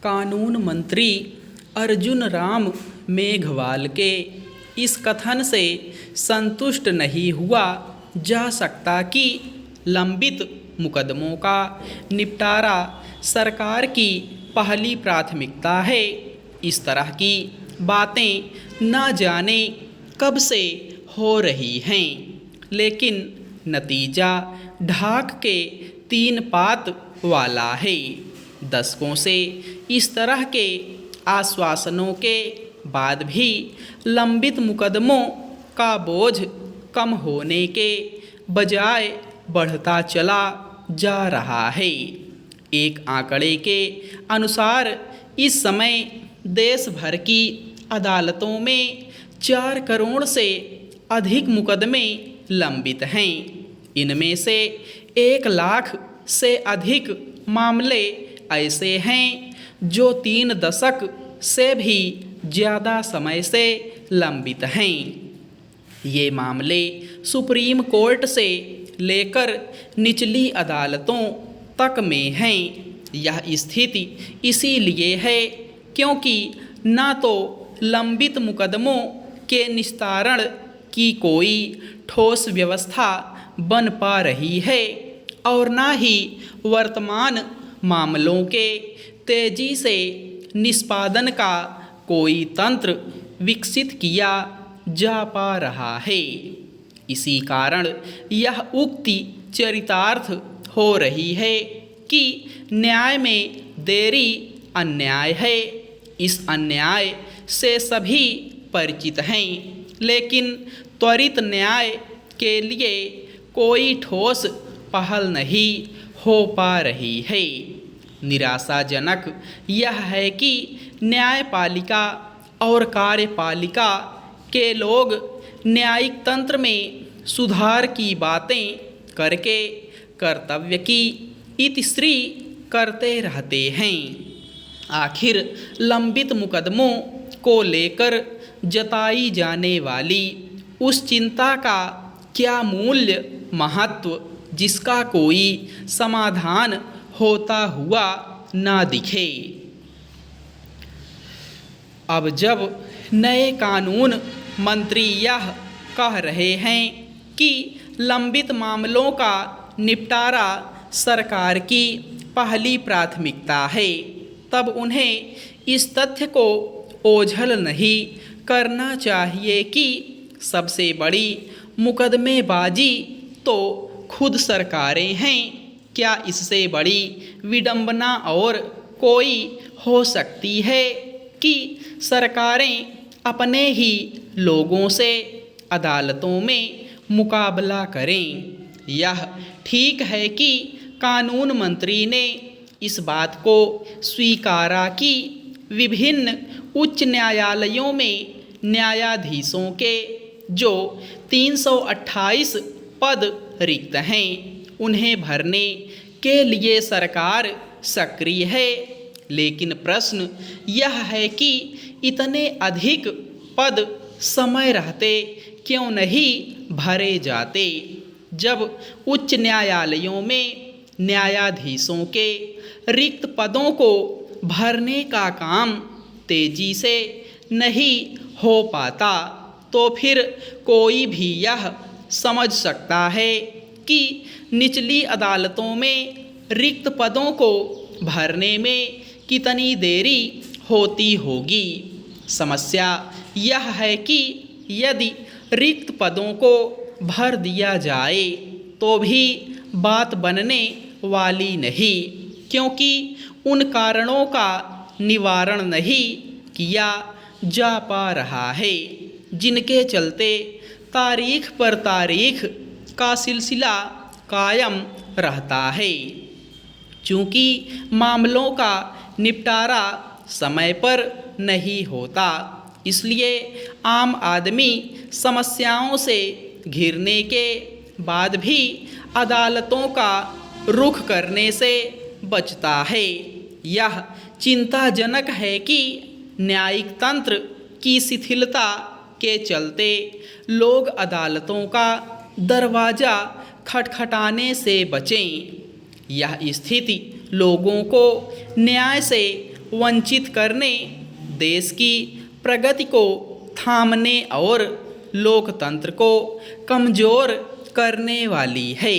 कानून मंत्री अर्जुन राम मेघवाल के इस कथन से संतुष्ट नहीं हुआ जा सकता कि लंबित मुकदमों का निपटारा सरकार की पहली प्राथमिकता है। इस तरह की बातें न जाने कब से हो रही हैं, लेकिन नतीजा ढाक के 3 पात वाला है। दशकों से इस तरह के आश्वासनों के बाद भी लंबित मुकदमों का बोझ कम होने के बजाय बढ़ता चला जा रहा है। एक आंकड़े के अनुसार इस समय देश भर की अदालतों में 4 करोड़ से अधिक मुकदमे लंबित हैं। इनमें से 1 लाख से अधिक मामले ऐसे हैं जो 3 दशक से भी ज़्यादा समय से लंबित हैं। ये मामले सुप्रीम कोर्ट से लेकर निचली अदालतों तक में हैं। यह स्थिति इसीलिए है क्योंकि न तो लंबित मुकदमों के निस्तारण की कोई ठोस व्यवस्था बन पा रही है और न ही वर्तमान मामलों के तेजी से निष्पादन का कोई तंत्र विकसित किया जा पा रहा है। इसी कारण यह उक्ति चरितार्थ हो रही है कि न्याय में देरी अन्याय है। इस अन्याय से सभी परिचित हैं, लेकिन त्वरित न्याय के लिए कोई ठोस पहल नहीं हो पा रही है। निराशाजनक यह है कि न्यायपालिका और कार्यपालिका के लोग न्यायिक तंत्र में सुधार की बातें करके कर्तव्य की इतिश्री करते रहते हैं। आखिर लंबित मुकदमों को लेकर जताई जाने वाली उस चिंता का क्या मूल्य महत्व जिसका कोई समाधान होता हुआ ना दिखे। अब जब नए कानून मंत्री यह कह रहे हैं कि लंबित मामलों का निपटारा सरकार की पहली प्राथमिकता है, तब उन्हें इस तथ्य को ओझल नहीं करना चाहिए कि सबसे बड़ी मुकदमेबाजी तो खुद सरकारें हैं। क्या इससे बड़ी विडंबना और कोई हो सकती है कि सरकारें अपने ही लोगों से अदालतों में मुकाबला करें। यह ठीक है कि कानून मंत्री ने इस बात को स्वीकारा कि विभिन्न उच्च न्यायालयों में न्यायाधीशों के जो 328 पद रिक्त हैं, उन्हें भरने के लिए सरकार सक्रिय है। लेकिन प्रश्न यह है कि इतने अधिक पद समय रहते क्यों नहीं भरे जाते। जब उच्च न्यायालयों में न्यायाधीशों के रिक्त पदों को भरने का काम तेजी से नहीं हो पाता, तो फिर कोई भी यह समझ सकता है कि निचली अदालतों में रिक्त पदों को भरने में कितनी देरी होती होगी। समस्या यह है कि यदि रिक्त पदों को भर दिया जाए तो भी बात बनने वाली नहीं, क्योंकि उन कारणों का निवारण नहीं किया जा पा रहा है जिनके चलते तारीख पर तारीख का सिलसिला कायम रहता है। चूँकि मामलों का निपटारा समय पर नहीं होता, इसलिए आम आदमी समस्याओं से घिरने के बाद भी अदालतों का रुख करने से बचता है। यह चिंताजनक है कि न्यायिक तंत्र की शिथिलता के चलते लोग अदालतों का दरवाज़ा खटखटाने से बचें। यह स्थिति लोगों को न्याय से वंचित करने, देश की प्रगति को थामने और लोकतंत्र को कमज़ोर करने वाली है।